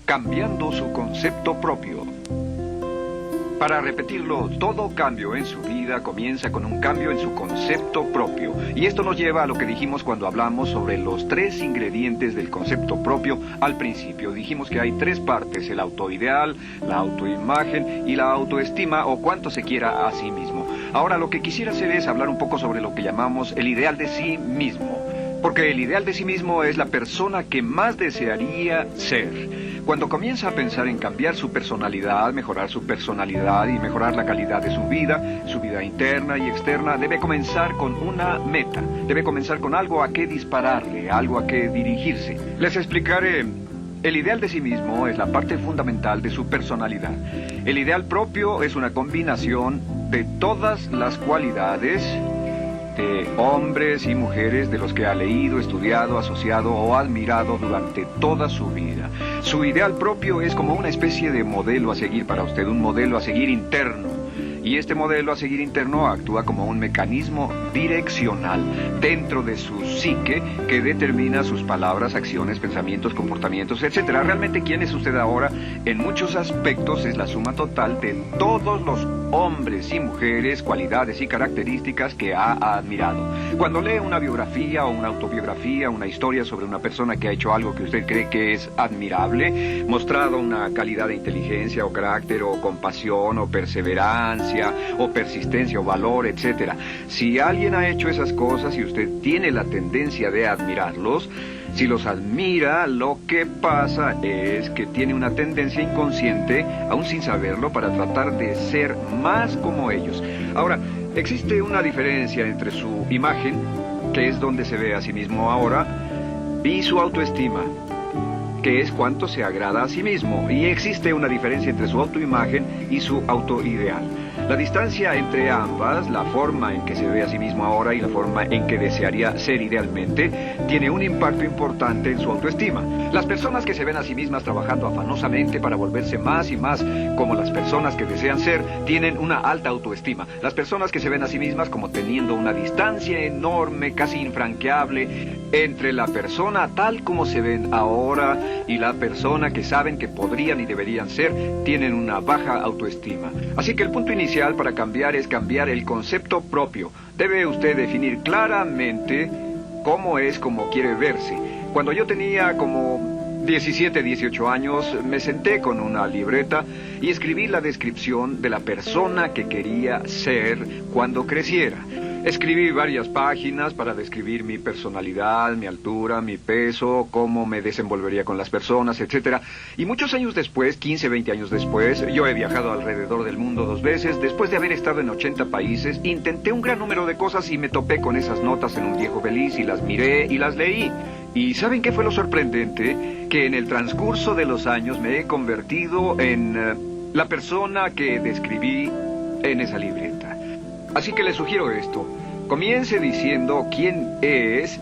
cambiando su concepto propio. Para repetirlo, todo cambio en su vida comienza con un cambio en su concepto propio. Y esto nos lleva a lo que dijimos cuando hablamos sobre los 3 ingredientes del concepto propio al principio. Dijimos que hay 3 partes: el autoideal, la autoimagen y la autoestima, o cuánto se quiera a sí mismo. Ahora lo que quisiera hacer es hablar un poco sobre lo que llamamos el ideal de sí mismo. Porque el ideal de sí mismo es la persona que más desearía ser. Cuando comienza a pensar en cambiar su personalidad, mejorar su personalidad y mejorar la calidad de su vida interna y externa, debe comenzar con una meta. Debe comenzar con algo a qué dispararle, algo a qué dirigirse. Les explicaré. El ideal de sí mismo es la parte fundamental de su personalidad. El ideal propio es una combinación de todas las cualidades de hombres y mujeres de los que ha leído, estudiado, asociado o admirado durante toda su vida. Su ideal propio es como una especie de modelo a seguir para usted, un modelo a seguir interno. Y este modelo a seguir interno actúa como un mecanismo direccional dentro de su psique que determina sus palabras, acciones, pensamientos, comportamientos, etc. Realmente, ¿quién es usted ahora? En muchos aspectos es la suma total de todos los hombres y mujeres, cualidades y características que ha admirado. Cuando lee una biografía o una autobiografía, una historia sobre una persona que ha hecho algo que usted cree que es admirable, mostrado una calidad de inteligencia o carácter o compasión o perseverancia o persistencia o valor, etc. Si alguien ha hecho esas cosas y usted tiene la tendencia de admirarlos, si los admira, lo que pasa es que tiene una tendencia inconsciente, aún sin saberlo, para tratar de ser más como ellos. Ahora, existe una diferencia entre su imagen, que es donde se ve a sí mismo ahora, y su autoestima, que es cuánto se agrada a sí mismo. Y existe una diferencia entre su autoimagen y su autoideal. La distancia entre ambas, la forma en que se ve a sí mismo ahora y la forma en que desearía ser idealmente, tiene un impacto importante en su autoestima. Las personas que se ven a sí mismas trabajando afanosamente para volverse más y más como las personas que desean ser, tienen una alta autoestima. Las personas que se ven a sí mismas como teniendo una distancia enorme, casi infranqueable, entre la persona tal como se ven ahora y la persona que saben que podrían y deberían ser, tienen una baja autoestima. Así que el punto inicial para cambiar es cambiar el concepto propio. Debe usted definir claramente cómo es como quiere verse. Cuando yo tenía como 17, 18 años, me senté con una libreta y escribí la descripción de la persona que quería ser cuando creciera. Escribí varias páginas para describir mi personalidad, mi altura, mi peso, cómo me desenvolvería con las personas, etc. Y muchos años después, 15, 20 años después, yo he viajado alrededor del mundo 2 veces. Después de haber estado en 80 países, intenté un gran número de cosas y me topé con esas notas en un viejo beliz y las miré y las leí. ¿Y saben qué fue lo sorprendente? Que en el transcurso de los años me he convertido en la persona que describí en esa libreta. Así que le sugiero esto. Comience diciendo quién es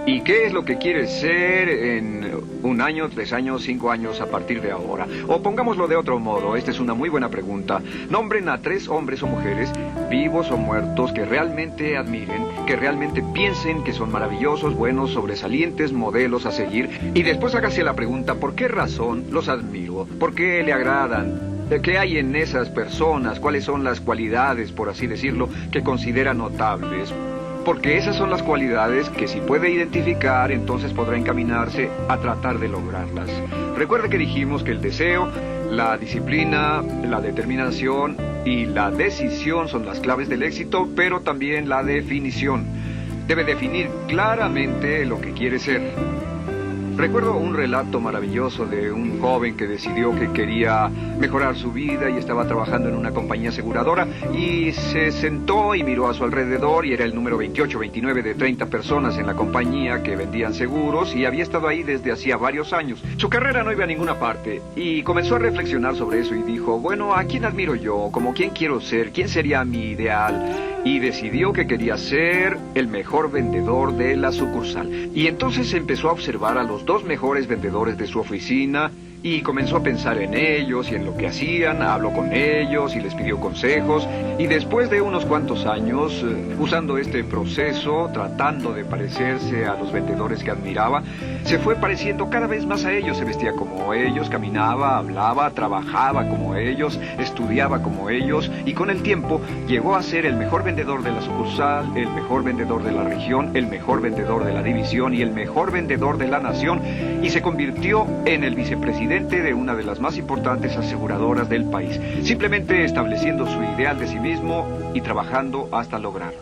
y qué es lo que quiere ser en 1 año, 3 años, 5 años a partir de ahora. O pongámoslo de otro modo, esta es una muy buena pregunta. Nombren a 3 hombres o mujeres, vivos o muertos, que realmente admiren, que realmente piensen que son maravillosos, buenos, sobresalientes, modelos a seguir. Y después hágase la pregunta, ¿por qué razón los admiro? ¿Por qué le agradan? ¿Qué hay en esas personas? ¿Cuáles son las cualidades, por así decirlo, que considera notables? Porque esas son las cualidades que si puede identificar, entonces podrá encaminarse a tratar de lograrlas. Recuerde que dijimos que el deseo, la disciplina, la determinación y la decisión son las claves del éxito, pero también la definición. Debe definir claramente lo que quiere ser. Recuerdo un relato maravilloso de un joven que decidió que quería mejorar su vida y estaba trabajando en una compañía aseguradora y se sentó y miró a su alrededor y era el número 28, 29 de 30 personas en la compañía que vendían seguros y había estado ahí desde hacía varios años. Su carrera no iba a ninguna parte y comenzó a reflexionar sobre eso y dijo, bueno, ¿a quién admiro yo? ¿Cómo quién quiero ser? ¿Quién sería mi ideal? Y decidió que quería ser el mejor vendedor de la sucursal. Y entonces empezó a observar a los 2 mejores vendedores de su oficina y comenzó a pensar en ellos y en lo que hacían, habló con ellos y les pidió consejos, y después de unos cuantos años, usando este proceso, tratando de parecerse a los vendedores que admiraba, se fue pareciendo cada vez más a ellos, se vestía como ellos, caminaba, hablaba, trabajaba como ellos, estudiaba como ellos, y con el tiempo llegó a ser el mejor vendedor de la sucursal, el mejor vendedor de la región, el mejor vendedor de la división y el mejor vendedor de la nación, y se convirtió en el vicepresidente de una de las más importantes aseguradoras del país, simplemente estableciendo su ideal de sí mismo y trabajando hasta lograrlo.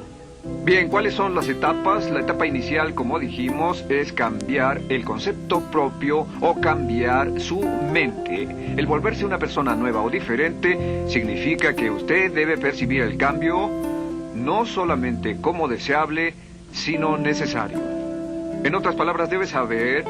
Bien, ¿cuáles son las etapas? La etapa inicial, como dijimos, es cambiar el concepto propio o cambiar su mente. El volverse una persona nueva o diferente significa que usted debe percibir el cambio no solamente como deseable, sino necesario. En otras palabras, debe saber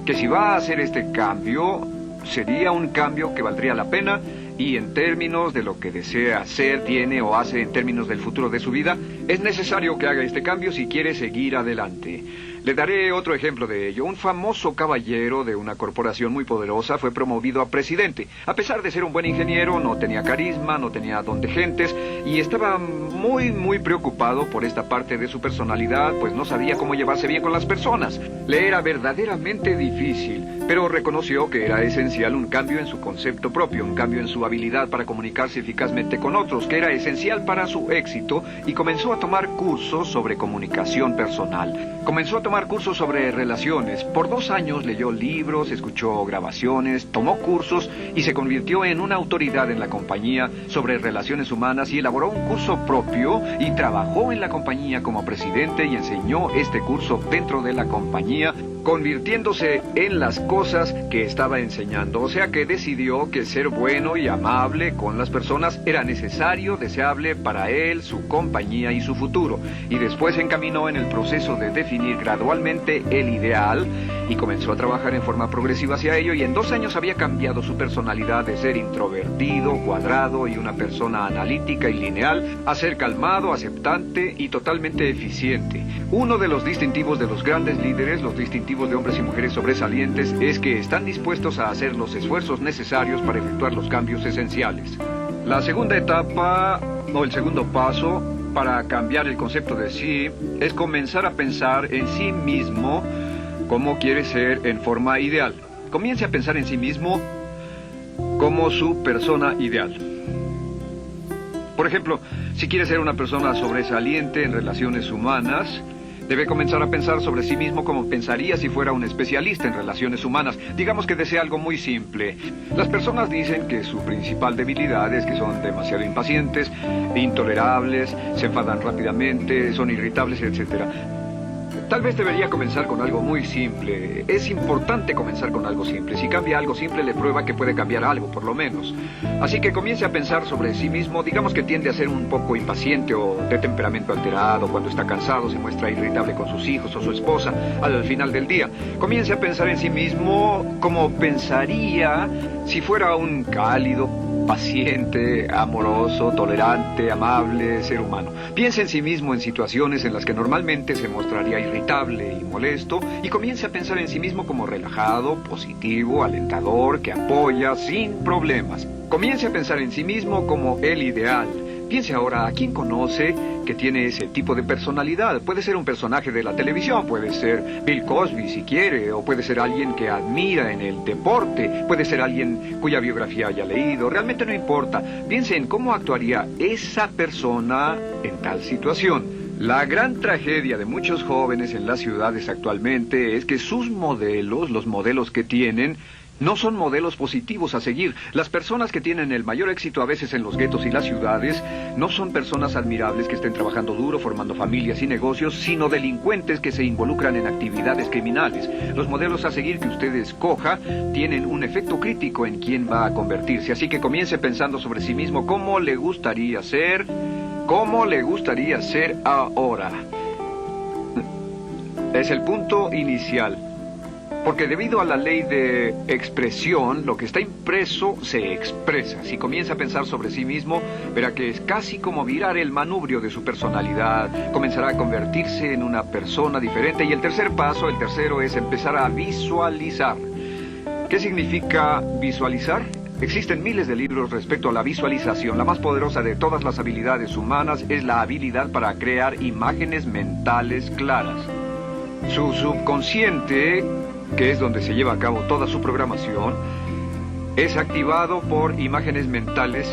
que si va a hacer este cambio, sería un cambio que valdría la pena, y en términos de lo que desea hacer, tiene o hace en términos del futuro de su vida, es necesario que haga este cambio si quiere seguir adelante. Le daré otro ejemplo de ello. Un famoso caballero de una corporación muy poderosa fue promovido a presidente. A pesar de ser un buen ingeniero, no tenía carisma, no tenía don de gentes, y estaba muy preocupado por esta parte de su personalidad, pues no sabía cómo llevarse bien con las personas. Le era verdaderamente difícil, pero reconoció que era esencial un cambio en su concepto propio, un cambio en su habilidad para comunicarse eficazmente con otros, que era esencial para su éxito, y comenzó a tomar cursos sobre comunicación personal. Comenzó a tomar cursos sobre relaciones. Por 2 años leyó libros, escuchó grabaciones, tomó cursos y se convirtió en una autoridad en la compañía sobre relaciones humanas, y elaboró un curso propio y trabajó en la compañía como presidente y enseñó este curso dentro de la compañía, convirtiéndose en las cosas que estaba enseñando. O sea que decidió que ser bueno y amable con las personas era necesario, deseable para él, su compañía y su futuro. Y después se encaminó en el proceso de definir gradualmente el ideal y comenzó a trabajar en forma progresiva hacia ello, y en 2 años había cambiado su personalidad de ser introvertido, cuadrado y una persona analítica y lineal a ser calmado, aceptante y totalmente eficiente. Uno de los distintivos de los grandes líderes, los distintivos de hombres y mujeres sobresalientes, es que están dispuestos a hacer los esfuerzos necesarios para efectuar los cambios esenciales. La segunda etapa, o el segundo paso, para cambiar el concepto de sí, es comenzar a pensar en sí mismo como quiere ser en forma ideal. Comience a pensar en sí mismo como su persona ideal. Por ejemplo, si quiere ser una persona sobresaliente en relaciones humanas, debe comenzar a pensar sobre sí mismo como pensaría si fuera un especialista en relaciones humanas. Digamos que desea algo muy simple. Las personas dicen que su principal debilidad es que son demasiado impacientes, intolerables, se enfadan rápidamente, son irritables, etc. Tal vez debería comenzar con algo muy simple. Es importante comenzar con algo simple. Si cambia algo simple, le prueba que puede cambiar algo, por lo menos. Así que comience a pensar sobre sí mismo. Digamos que tiende a ser un poco impaciente o de temperamento alterado. Cuando está cansado, se muestra irritable con sus hijos o su esposa al final del día. Comience a pensar en sí mismo como pensaría si fuera un cálido, paciente, amoroso, tolerante, amable ser humano. Piense en sí mismo en situaciones en las que normalmente se mostraría irritable y molesto, y comience a pensar en sí mismo como relajado, positivo, alentador, que apoya sin problemas. Comience a pensar en sí mismo como el ideal. Piense ahora a quién conoce que tiene ese tipo de personalidad. Puede ser un personaje de la televisión, puede ser Bill Cosby si quiere, o puede ser alguien que admira en el deporte, puede ser alguien cuya biografía haya leído. Realmente no importa. Piense en cómo actuaría esa persona en tal situación. La gran tragedia de muchos jóvenes en las ciudades actualmente es que sus modelos, los modelos que tienen, no son modelos positivos a seguir. Las personas que tienen el mayor éxito a veces en los guetos y las ciudades no son personas admirables que estén trabajando duro, formando familias y negocios, sino delincuentes que se involucran en actividades criminales. Los modelos a seguir que usted escoja tienen un efecto crítico en quién va a convertirse. Así que comience pensando sobre sí mismo cómo le gustaría ser ahora. Es el punto inicial. Porque debido a la ley de expresión, lo que está impreso se expresa. Si comienza a pensar sobre sí mismo, verá que es casi como virar el manubrio de su personalidad. Comenzará a convertirse en una persona diferente. Y el tercer paso, el tercero, es empezar a visualizar. ¿Qué significa visualizar? Existen miles de libros respecto a la visualización. La más poderosa de todas las habilidades humanas es la habilidad para crear imágenes mentales claras. Su subconsciente, que es donde se lleva a cabo toda su programación, es activado por imágenes mentales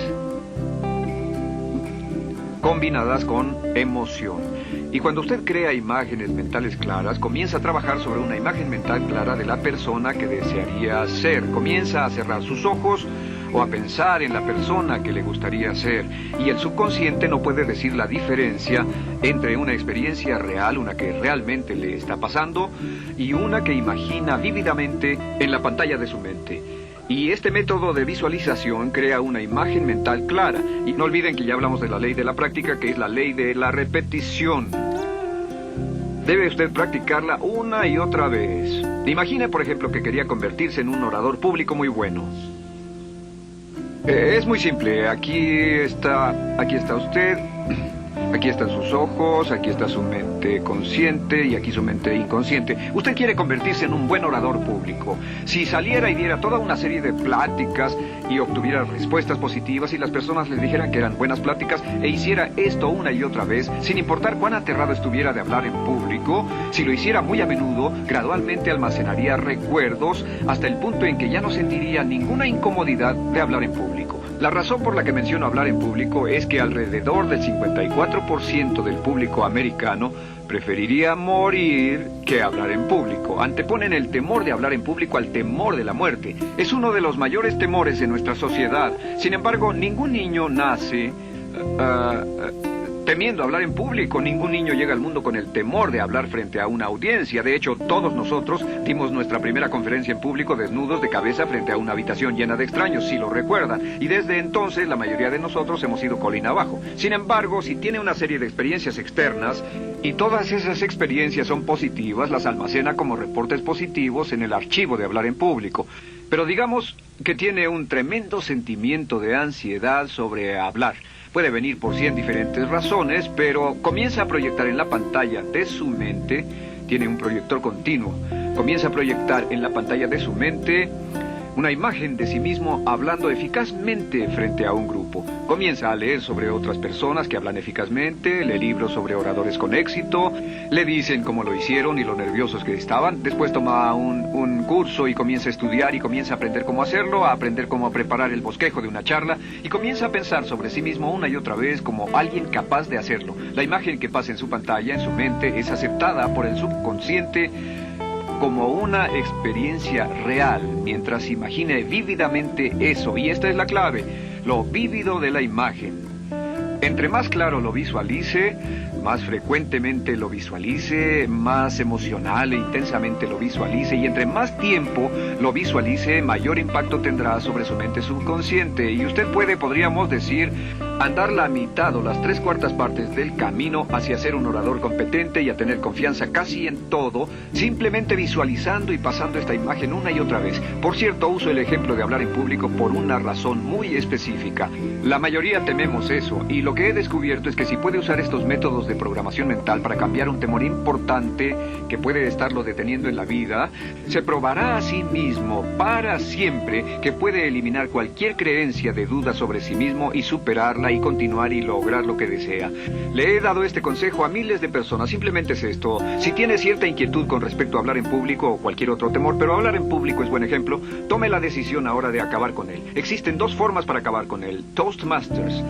combinadas con emoción. Y cuando usted crea imágenes mentales claras, comienza a trabajar sobre una imagen mental clara de la persona que desearía ser. Comienza a cerrar sus ojos o a pensar en la persona que le gustaría ser. Y el subconsciente no puede decir la diferencia entre una experiencia real, una que realmente le está pasando, y una que imagina vívidamente en la pantalla de su mente. Y este método de visualización crea una imagen mental clara. Y no olviden que ya hablamos de la ley de la práctica, que es la ley de la repetición. Debe usted practicarla una y otra vez. Imagine, por ejemplo, que quería convertirse en un orador público muy bueno. Es muy simple. Aquí está usted. Aquí están sus ojos, aquí está su mente consciente y aquí su mente inconsciente. Usted quiere convertirse en un buen orador público. Si saliera y diera toda una serie de pláticas y obtuviera respuestas positivas y las personas le dijeran que eran buenas pláticas e hiciera esto una y otra vez, sin importar cuán aterrado estuviera de hablar en público, si lo hiciera muy a menudo, gradualmente almacenaría recuerdos hasta el punto en que ya no sentiría ninguna incomodidad de hablar en público. La razón por la que menciono hablar en público es que alrededor del 54% del público americano preferiría morir que hablar en público. Anteponen el temor de hablar en público al temor de la muerte. Es uno de los mayores temores en nuestra sociedad. Sin embargo, ningún niño nace temiendo hablar en público. Ningún niño llega al mundo con el temor de hablar frente a una audiencia. De hecho, todos nosotros dimos nuestra primera conferencia en público desnudos de cabeza frente a una habitación llena de extraños, si lo recuerdan. Y desde entonces, la mayoría de nosotros hemos ido colina abajo. Sin embargo, si tiene una serie de experiencias externas y todas esas experiencias son positivas, las almacena como reportes positivos en el archivo de hablar en público. Pero digamos que tiene un tremendo sentimiento de ansiedad sobre hablar. Puede venir por 100 diferentes razones, pero comienza a proyectar en la pantalla de su mente, tiene un proyector continuo, comienza a proyectar en la pantalla de su mente una imagen de sí mismo hablando eficazmente frente a un grupo. Comienza a leer sobre otras personas que hablan eficazmente, lee libros sobre oradores con éxito, le dicen cómo lo hicieron y lo nerviosos que estaban. Después toma un curso y comienza a estudiar y comienza a aprender cómo hacerlo, a aprender cómo preparar el bosquejo de una charla y comienza a pensar sobre sí mismo una y otra vez como alguien capaz de hacerlo. La imagen que pasa en su pantalla, en su mente, es aceptada por el subconsciente como una experiencia real, mientras imagine vívidamente eso. Y esta es la clave, lo vívido de la imagen. Entre más claro lo visualice, más frecuentemente lo visualice, más emocional e intensamente lo visualice, y entre más tiempo lo visualice, mayor impacto tendrá sobre su mente subconsciente. Y usted podríamos decir, andar la mitad o las 3/4 partes del camino hacia ser un orador competente y a tener confianza casi en todo, simplemente visualizando y pasando esta imagen una y otra vez. Por cierto, uso el ejemplo de hablar en público por una razón muy específica. La mayoría tememos eso, y lo que he descubierto es que si puede usar estos métodos de programación mental para cambiar un temor importante que puede estarlo deteniendo en la vida, se probará a sí mismo para siempre que puede eliminar cualquier creencia de duda sobre sí mismo y superarla y continuar y lograr lo que desea. Le he dado este consejo a miles de personas. Simplemente es esto: si tiene cierta inquietud con respecto a hablar en público o cualquier otro temor, pero hablar en público es buen ejemplo, tome la decisión ahora de acabar con él. Existen 2 formas para acabar con él. Toastmasters.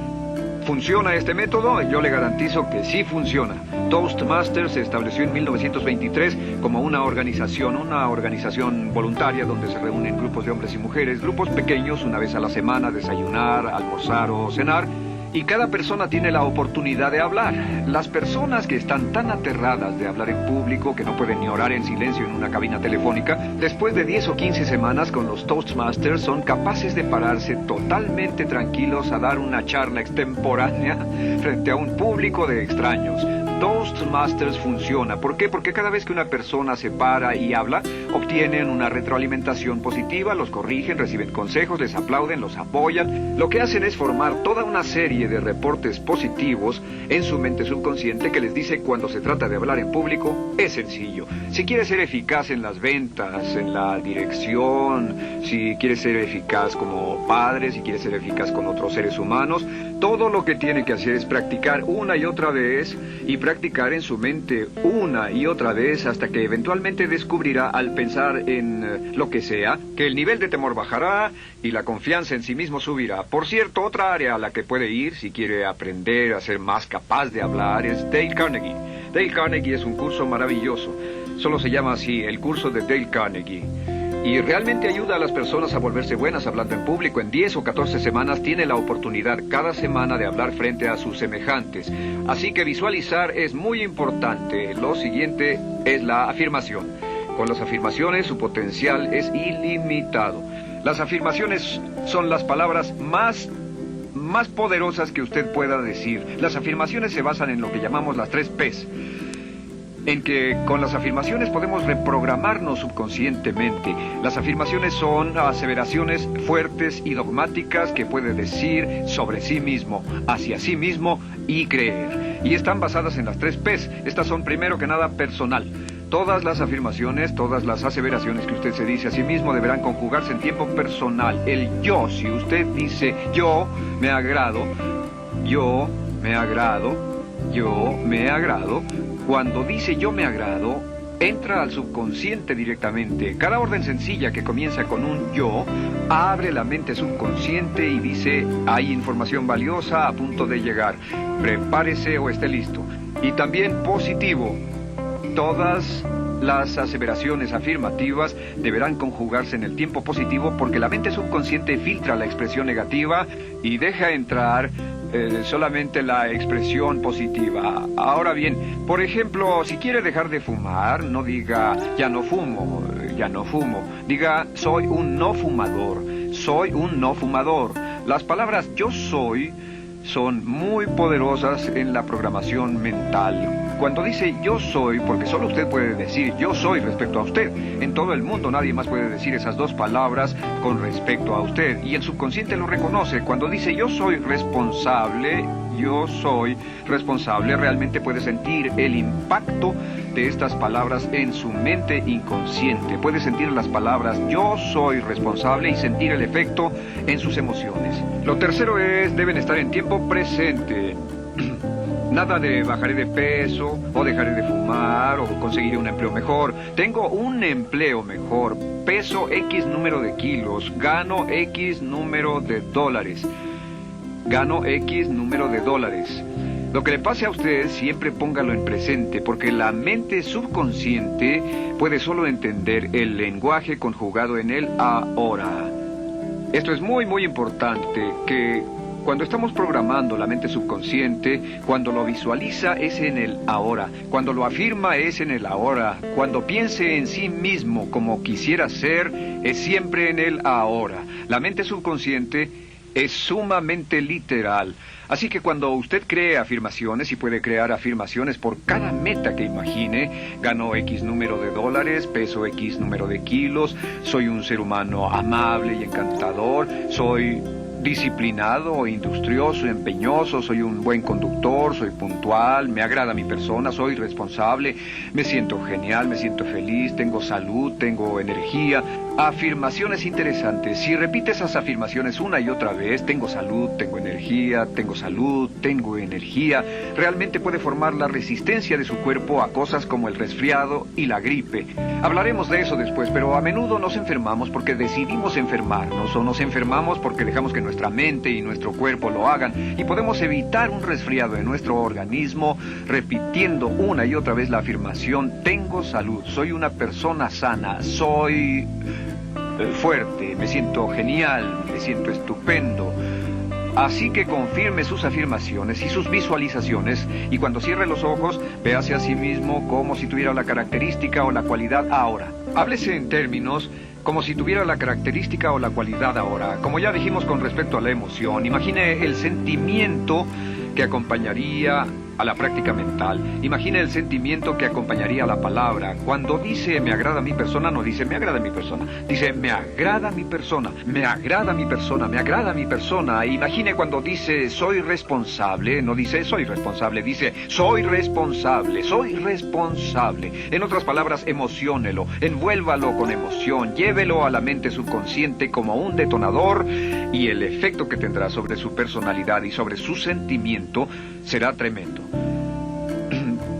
¿Funciona este método? Yo le garantizo que sí funciona. Toastmasters se estableció en 1923 como una organización voluntaria donde se reúnen grupos de hombres y mujeres, grupos pequeños, una vez a la semana, desayunar, almorzar o cenar. Y cada persona tiene la oportunidad de hablar. Las personas que están tan aterradas de hablar en público que no pueden ni orar en silencio en una cabina telefónica, después de 10 o 15 semanas con los Toastmasters son capaces de pararse totalmente tranquilos a dar una charla extemporánea frente a un público de extraños. Toastmasters funciona. ¿Por qué? Porque cada vez que una persona se para y habla, obtienen una retroalimentación positiva, los corrigen, reciben consejos, les aplauden, los apoyan. Lo que hacen es formar toda una serie de reportes positivos en su mente subconsciente que les dice cuando se trata de hablar en público, es sencillo. Si quieres ser eficaz en las ventas, en la dirección, si quieres ser eficaz como padre, si quieres ser eficaz con otros seres humanos, todo lo que tiene que hacer es practicar una y otra vez y practicar en su mente una y otra vez hasta que eventualmente descubrirá al pensar en lo que sea que el nivel de temor bajará y la confianza en sí mismo subirá. Por cierto, otra área a la que puede ir si quiere aprender a ser más capaz de hablar es Dale Carnegie. Dale Carnegie es un curso maravilloso. Solo se llama así, el curso de Dale Carnegie. Y realmente ayuda a las personas a volverse buenas hablando en público. En 10 o 14 semanas tiene la oportunidad cada semana de hablar frente a sus semejantes. Así que visualizar es muy importante. Lo siguiente es la afirmación. Con las afirmaciones su potencial es ilimitado. Las afirmaciones son las palabras más poderosas que usted pueda decir. Las afirmaciones se basan en lo que llamamos las 3 P's. En que con las afirmaciones podemos reprogramarnos subconscientemente. Las afirmaciones son aseveraciones fuertes y dogmáticas que puede decir sobre sí mismo, hacia sí mismo y creer. Y están basadas en las 3 P's. Estas son primero que nada personal. Todas las afirmaciones, todas las aseveraciones que usted se dice a sí mismo deberán conjugarse en tiempo personal. El yo, si usted dice yo me agrado, yo me agrado, yo me agrado. Cuando dice yo me agrado, entra al subconsciente directamente. Cada orden sencilla que comienza con un yo, abre la mente subconsciente y dice, hay información valiosa a punto de llegar. Prepárese o esté listo. Y también positivo. Todas las aseveraciones afirmativas deberán conjugarse en el tiempo positivo porque la mente subconsciente filtra la expresión negativa y deja entrar solamente la expresión positiva. Ahora bien, por ejemplo, si quiere dejar de fumar, no diga ya no fumo, ya no fumo. Diga soy un no fumador, soy un no fumador. Las palabras yo soy son muy poderosas en la programación mental. Cuando dice yo soy, porque solo usted puede decir yo soy respecto a usted. En todo el mundo nadie más puede decir esas 2 palabras con respecto a usted. Y el subconsciente lo reconoce. Cuando dice yo soy responsable, realmente puede sentir el impacto de estas palabras en su mente inconsciente. Puede sentir las palabras yo soy responsable y sentir el efecto en sus emociones. Lo tercero es, deben estar en tiempo presente. Nada de bajaré de peso, o dejaré de fumar, o conseguiré un empleo mejor. Tengo un empleo mejor, peso X número de kilos, gano X número de dólares. Gano X número de dólares. Lo que le pase a usted, siempre póngalo en presente, porque la mente subconsciente puede solo entender el lenguaje conjugado en el ahora. Esto es muy, muy importante, que cuando estamos programando la mente subconsciente, cuando lo visualiza es en el ahora, cuando lo afirma es en el ahora, cuando piense en sí mismo como quisiera ser, es siempre en el ahora. La mente subconsciente es sumamente literal. Así que cuando usted cree afirmaciones, y puede crear afirmaciones por cada meta que imagine, gano X número de dólares, peso X número de kilos, soy un ser humano amable y encantador, soy disciplinado, industrioso, empeñoso, soy un buen conductor, soy puntual, me agrada mi persona, soy responsable, me siento genial, me siento feliz, tengo salud, tengo energía. Afirmaciones interesantes. Si repite esas afirmaciones una y otra vez, tengo salud, tengo energía, tengo salud, tengo energía, realmente puede formar la resistencia de su cuerpo a cosas como el resfriado y la gripe. Hablaremos de eso después, pero a menudo nos enfermamos porque decidimos enfermarnos, o nos enfermamos porque dejamos que nuestra mente y nuestro cuerpo lo hagan, y podemos evitar un resfriado en nuestro organismo repitiendo una y otra vez la afirmación tengo salud, soy una persona sana, soy fuerte, me siento genial, me siento estupendo. Así que confirme sus afirmaciones y sus visualizaciones, y cuando cierre los ojos, véase a sí mismo como si tuviera la característica o la cualidad ahora. Háblese en términos como si tuviera la característica o la cualidad ahora. Como ya dijimos con respecto a la emoción, imagine el sentimiento que acompañaría a la práctica mental, imagine el sentimiento que acompañaría a la palabra. Cuando dice me agrada mi persona, no dice me agrada mi persona. Dice me agrada mi persona, me agrada mi persona, me agrada mi persona. Imagine cuando dice soy responsable, no dice soy responsable, dice soy responsable, soy responsable. En otras palabras, emociónelo, envuélvalo con emoción, llévelo a la mente subconsciente como un detonador y el efecto que tendrá sobre su personalidad y sobre su sentimiento será tremendo.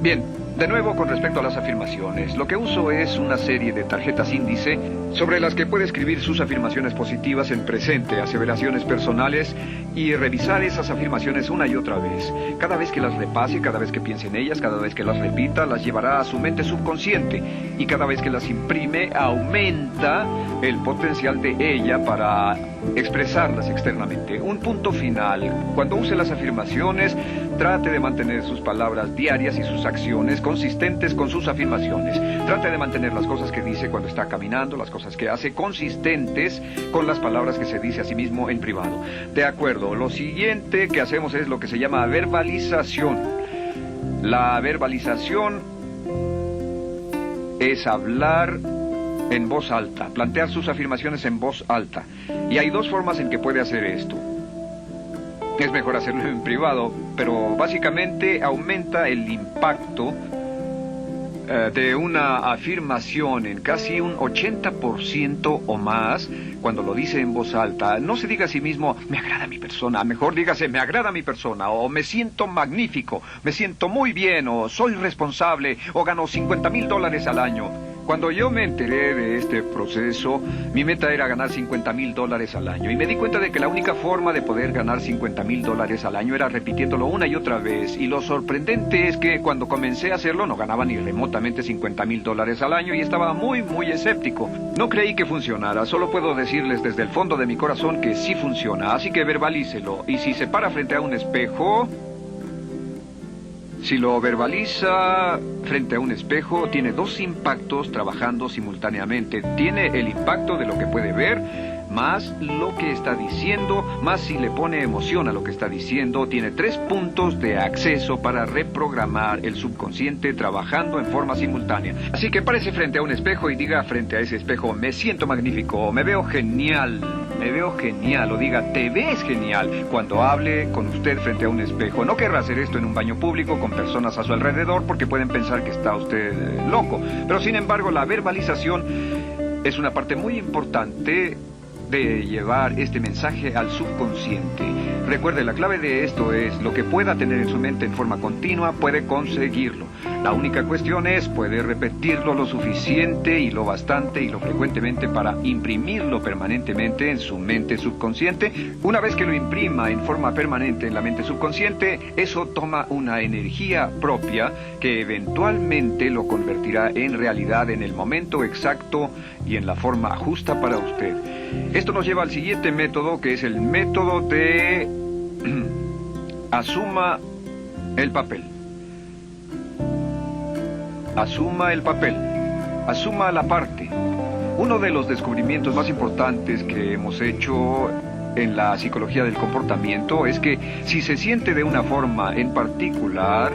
Bien, de nuevo con respecto a las afirmaciones, lo que uso es una serie de tarjetas índice sobre las que puede escribir sus afirmaciones positivas en presente, aseveraciones personales y revisar esas afirmaciones una y otra vez. Cada vez que las repase, cada vez que piense en ellas, cada vez que las repita, las llevará a su mente subconsciente y cada vez que las imprime, aumenta el potencial de ella para expresarlas externamente. Un punto final. Cuando use las afirmaciones, trate de mantener sus palabras diarias y sus acciones consistentes con sus afirmaciones. Trate de mantener las cosas que dice cuando está caminando, las cosas que hace consistentes con las palabras que se dice a sí mismo en privado. De acuerdo, lo siguiente que hacemos es lo que se llama verbalización. La verbalización es hablar en voz alta, plantear sus afirmaciones en voz alta. Y hay dos formas en que puede hacer esto. Es mejor hacerlo en privado, pero básicamente aumenta el impacto de una afirmación en casi un 80% o más cuando lo dice en voz alta. No se diga a sí mismo, me agrada mi persona, mejor dígase, me agrada mi persona, o me siento magnífico, me siento muy bien, o soy responsable, o gano $50,000 al año. Cuando yo me enteré de este proceso, mi meta era ganar $50,000 al año. Y me di cuenta de que la única forma de poder ganar $50,000 al año era repitiéndolo una y otra vez. Y lo sorprendente es que cuando comencé a hacerlo no ganaba ni remotamente $50,000 al año y estaba muy escéptico. No creí que funcionara, solo puedo decirles desde el fondo de mi corazón que sí funciona. Así que verbalícelo. Y si se para frente a un espejo, si lo verbaliza frente a un espejo, tiene dos impactos trabajando simultáneamente. Tiene el impacto de lo que puede ver, más lo que está diciendo, más si le pone emoción a lo que está diciendo. Tiene 3 puntos de acceso para reprogramar el subconsciente trabajando en forma simultánea. Así que párese frente a un espejo y diga frente a ese espejo, me siento magnífico, me veo genial, o diga, te ves genial, cuando hable con usted frente a un espejo. No querrá hacer esto en un baño público con personas a su alrededor porque pueden pensar que está usted loco. Pero sin embargo, la verbalización es una parte muy importante de llevar este mensaje al subconsciente. Recuerde, la clave de esto es lo que pueda tener en su mente en forma continua, puede conseguirlo. La única cuestión es, puede repetirlo lo suficiente y lo bastante y lo frecuentemente para imprimirlo permanentemente en su mente subconsciente. Una vez que lo imprima en forma permanente en la mente subconsciente, eso toma una energía propia que eventualmente lo convertirá en realidad en el momento exacto y en la forma justa para usted. Esto nos lleva al siguiente método, que es el método de asuma el papel. Asuma el papel. Asuma la parte. Uno de los descubrimientos más importantes que hemos hecho en la psicología del comportamiento es que si se siente de una forma en particular,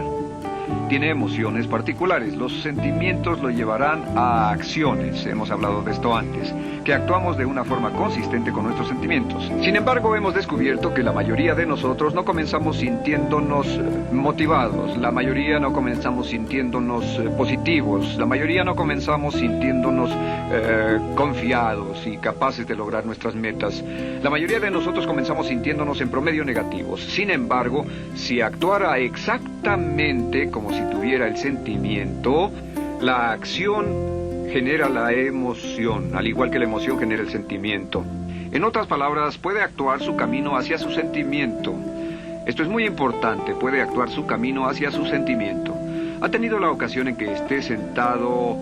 tiene emociones particulares. Los sentimientos lo llevarán a acciones, hemos hablado de esto antes, que actuamos de una forma consistente con nuestros sentimientos. Sin embargo, hemos descubierto que la mayoría de nosotros no comenzamos sintiéndonos motivados, la mayoría no comenzamos sintiéndonos positivos, la mayoría no comenzamos sintiéndonos confiados y capaces de lograr nuestras metas. La mayoría de nosotros comenzamos sintiéndonos en promedio negativos. Sin embargo, si actuara exactamente como si tuviera el sentimiento, la acción genera la emoción, al igual que la emoción genera el sentimiento. En otras palabras, puede actuar su camino hacia su sentimiento. Esto es muy importante, puede actuar su camino hacia su sentimiento. ¿Ha tenido la ocasión en que esté sentado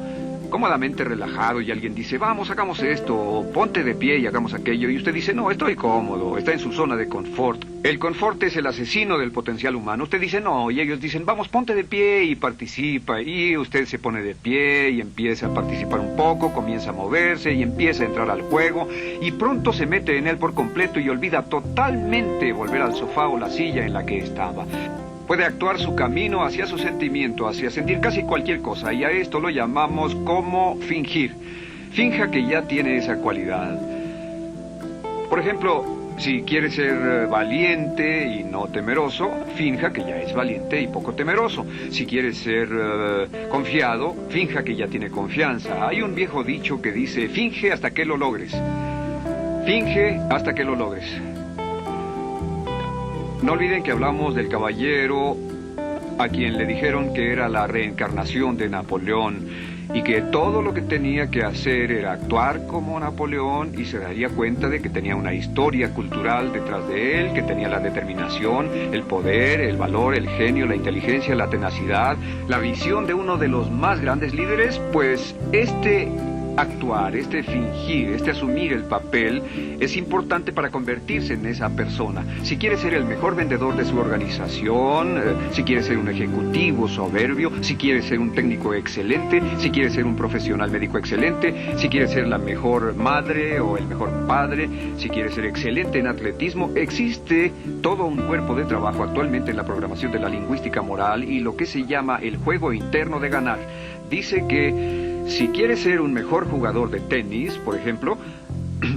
cómodamente relajado y alguien dice, vamos, hagamos esto, o ponte de pie y hagamos aquello, y usted dice, no, estoy cómodo, está en su zona de confort? El confort es el asesino del potencial humano. Usted dice, no, y ellos dicen, vamos, ponte de pie y participa, y usted se pone de pie y empieza a participar un poco, comienza a moverse y empieza a entrar al juego, y pronto se mete en él por completo y olvida totalmente volver al sofá o la silla en la que estaba. Puede actuar su camino hacia su sentimiento, hacia sentir casi cualquier cosa, y a esto lo llamamos como fingir. Finja que ya tiene esa cualidad. Por ejemplo, si quiere ser valiente y no temeroso, finja que ya es valiente y poco temeroso. Si quiere ser confiado, finja que ya tiene confianza. Hay un viejo dicho que dice, finge hasta que lo logres. Finge hasta que lo logres. No olviden que hablamos del caballero a quien le dijeron que era la reencarnación de Napoleón y que todo lo que tenía que hacer era actuar como Napoleón y se daría cuenta de que tenía una historia cultural detrás de él, que tenía la determinación, el poder, el valor, el genio, la inteligencia, la tenacidad, la visión de uno de los más grandes líderes. Pues este actuar, este fingir, este asumir el papel es importante para convertirse en esa persona. Si quiere ser el mejor vendedor de su organización, si quiere ser un ejecutivo soberbio, si quiere ser un técnico excelente, si quiere ser un profesional médico excelente, si quiere ser la mejor madre o el mejor padre, si quiere ser excelente en atletismo, existe todo un cuerpo de trabajo actualmente en la programación de la lingüística moral y lo que se llama el juego interno de ganar. Dice que si quiere ser un mejor jugador de tenis, por ejemplo,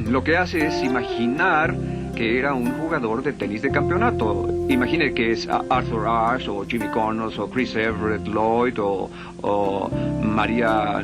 lo que hace es imaginar que era un jugador de tenis de campeonato. Imagine que es Arthur Ashe, o Jimmy Connors, o Chris Everett Lloyd, o María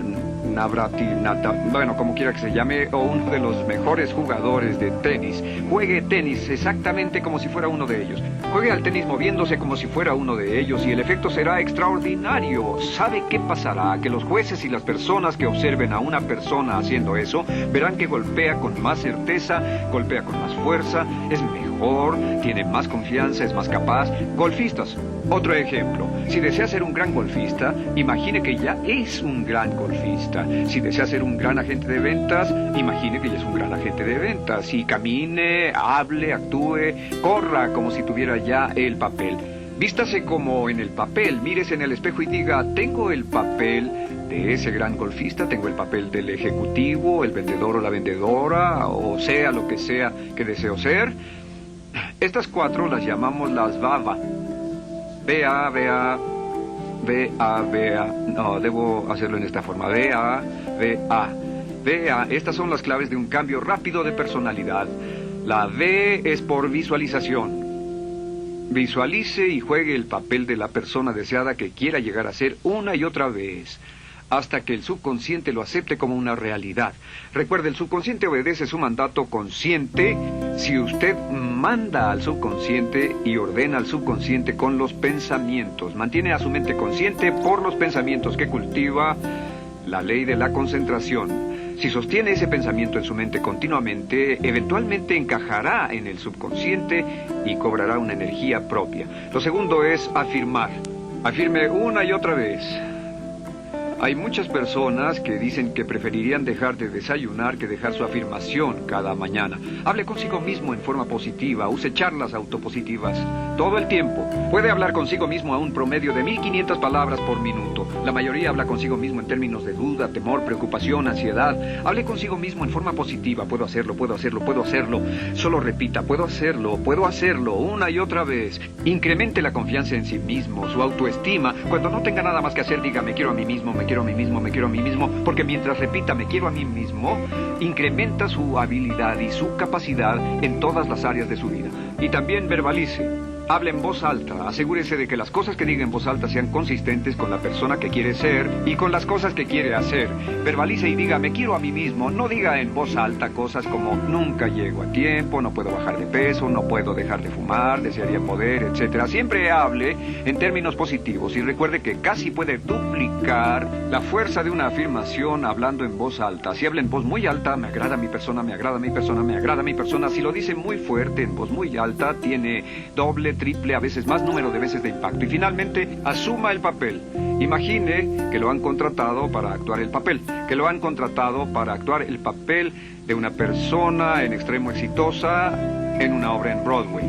Navratilova, bueno, como quiera que se llame, o uno de los mejores jugadores de tenis. Juegue tenis exactamente como si fuera uno de ellos. Juegue al tenis moviéndose como si fuera uno de ellos y el efecto será extraordinario. ¿Sabe qué pasará? Que los jueces y las personas que observen a una persona haciendo eso verán que golpea con más certeza, golpea con más fuerza, es mejor, tiene más confianza, es más capaz. Golfistas. Otro ejemplo, si desea ser un gran golfista, imagine que ya es un gran golfista. Si desea ser un gran agente de ventas, imagine que ya es un gran agente de ventas. Y camine, hable, actúe, corra como si tuviera ya el papel. Vístase como en el papel, mírese en el espejo y diga, tengo el papel de ese gran golfista, tengo el papel del ejecutivo, el vendedor o la vendedora, o sea lo que sea que deseo ser. Estas cuatro las llamamos las VAVA. V-A, V-A, V-A, V-A. No, debo hacerlo en esta forma. V-A, V-A. V-A. Estas son las claves de un cambio rápido de personalidad. La V es por visualización. Visualice y juegue el papel de la persona deseada que quiera llegar a ser una y otra vez, hasta que el subconsciente lo acepte como una realidad. Recuerde, el subconsciente obedece su mandato consciente si usted manda al subconsciente y ordena al subconsciente con los pensamientos. Mantiene a su mente consciente por los pensamientos que cultiva, la ley de la concentración. Si sostiene ese pensamiento en su mente continuamente, eventualmente encajará en el subconsciente y cobrará una energía propia. Lo segundo es afirmar. Afirme una y otra vez. Hay muchas personas que dicen que preferirían dejar de desayunar que dejar su afirmación cada mañana. Hable consigo mismo en forma positiva, use charlas autopositivas todo el tiempo. Puede hablar consigo mismo a un promedio de 1500 palabras por minuto. La mayoría habla consigo mismo en términos de duda, temor, preocupación, ansiedad. Hable consigo mismo en forma positiva. Puedo hacerlo, puedo hacerlo, puedo hacerlo. Solo repita, puedo hacerlo, una y otra vez. Incremente la confianza en sí mismo, su autoestima. Cuando no tenga nada más que hacer, diga, me quiero a mí mismo, me quiero a mí mismo, me quiero a mí mismo, porque mientras repita me quiero a mí mismo, incrementa su habilidad y su capacidad en todas las áreas de su vida. Y también verbalice. Hable en voz alta, asegúrese de que las cosas que diga en voz alta sean consistentes con la persona que quiere ser y con las cosas que quiere hacer. Verbalice y diga, me quiero a mí mismo. No diga en voz alta cosas como, nunca llego a tiempo, no puedo bajar de peso, no puedo dejar de fumar, desearía poder, etc. Siempre hable en términos positivos y recuerde que casi puede duplicar la fuerza de una afirmación hablando en voz alta. Si habla en voz muy alta, me agrada mi persona, me agrada mi persona, me agrada mi persona. Si lo dice muy fuerte, en voz muy alta, tiene doble, triple, a veces más número de veces de impacto. Y finalmente, asuma el papel. Imagine que lo han contratado para actuar el papel, que lo han contratado para actuar el papel de una persona en extremo exitosa en una obra en Broadway.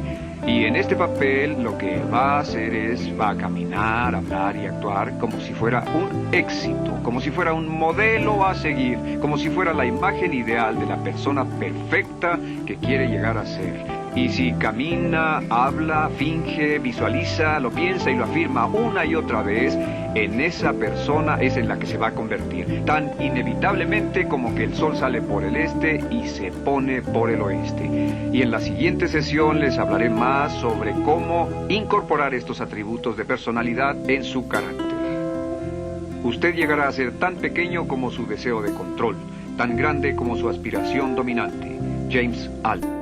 Y en este papel lo que va a hacer es, va a caminar, hablar y actuar como si fuera un éxito, como si fuera un modelo a seguir, como si fuera la imagen ideal de la persona perfecta que quiere llegar a ser. Y si camina, habla, finge, visualiza, lo piensa y lo afirma una y otra vez, en esa persona es en la que se va a convertir, tan inevitablemente como que el sol sale por el este y se pone por el oeste. Y en la siguiente sesión les hablaré más sobre cómo incorporar estos atributos de personalidad en su carácter. Usted llegará a ser tan pequeño como su deseo de control, tan grande como su aspiración dominante. James Allen.